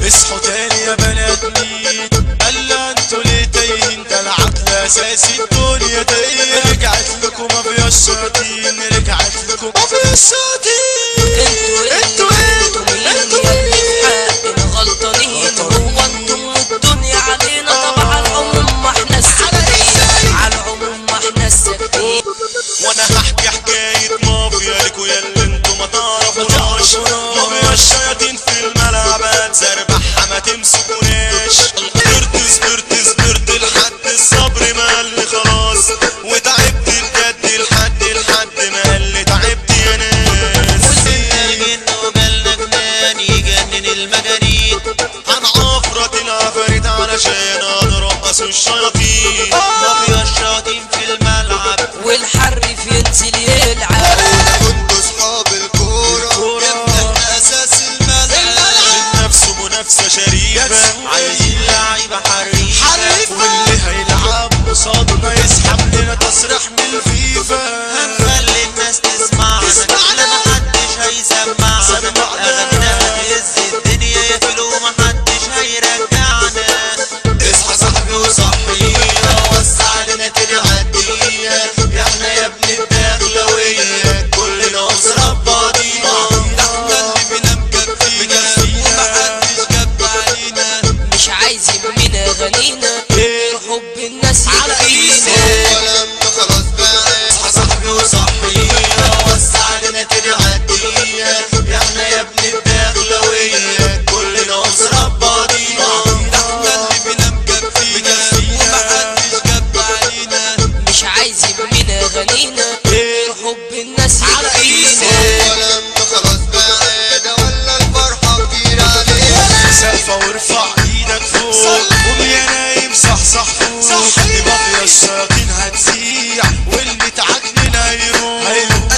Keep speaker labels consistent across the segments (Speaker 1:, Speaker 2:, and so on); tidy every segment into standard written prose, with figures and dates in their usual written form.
Speaker 1: اصحوا تاني يا بنات مين قال انتوا ليه تايهين؟ ده العقل اساسي الدنيا تايه. رجعت لكم مافيا الشياطين، رجعت لكم مافيا الشياطين. انتوا مين
Speaker 2: غلطانين؟ هو انتم والدنيا علينا؟ طب على العموم ما احنا الساكتين، على العموم ما احنا الساكتين.
Speaker 1: وانا هحكي حكاية مافيا لكوا ياللي انتوا ما تعرفوناش. مافيا الشياطين في الملعب هتسربحها ما تمسكوناش. صبرت لحد الصبر ما قال لي خلاص، وتعبت بجد لحد ما قال لي تعبت يا ناس.
Speaker 3: الجن وجالنا جنان يجنن المجانين،
Speaker 1: هنعفرت العفاريت علشان هنرقص الشياطين.
Speaker 3: مافيا الشياطين في الملعب
Speaker 2: والحرف ينزل يلعب.
Speaker 4: كنتوا صحاب الكورة
Speaker 3: احنا اساس الملعب.
Speaker 1: نفسه منافسة شريفة،
Speaker 3: عايزين لعيبة حريفة،
Speaker 1: واللي هيلعب قصادنا يسحب لنا تصريح من الفيفا.
Speaker 3: هنخلي الناس تسمعنا، لا محدش هيسمعنا. اغانينا هتهز الدنيا يا فلو محدش هيرجعنا.
Speaker 4: اصحى صاحبي وصحينا، وسع لنا كده عدينا. احنا يا ابن الدخلوية كلنا أسرة بعضينا. احنا اللي فينا مكفينا ومحدش كب علينا.
Speaker 2: مش عايزين من اغانينا غير حب الناس يكفينا.
Speaker 4: ولما خلاص بقى اصحى صاحبي وصحينا، وسع لنا كده عدينا. احنا يا ابن الدخلوية كلنا أسرة بعضينا. احنا اللي فينا مكفينا ومحدش كب علينا.
Speaker 2: مش عايزين من اغانينا غير حب الناس يكفينا.
Speaker 4: ولما خلاص بقى ده ولا الفرحة كتير علينا.
Speaker 1: سقفة وارفع ايدك فوق، قوم يا نايم صحصح فوق. دي مافيا الشياطين هتسيح، والمتعكنن هيروح.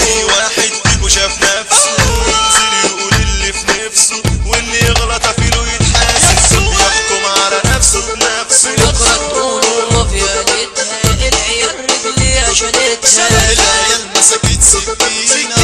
Speaker 1: اي واحد فيكو شاف نفسه ينزل يقول اللي في نفسه، واللي يغلط افيله يتحاسب، يحكم على نفسه بنفسه.
Speaker 2: بكرة تقولوا مافيا ليتها العيال رجليها شالتها.
Speaker 4: العيال مسكت سكينة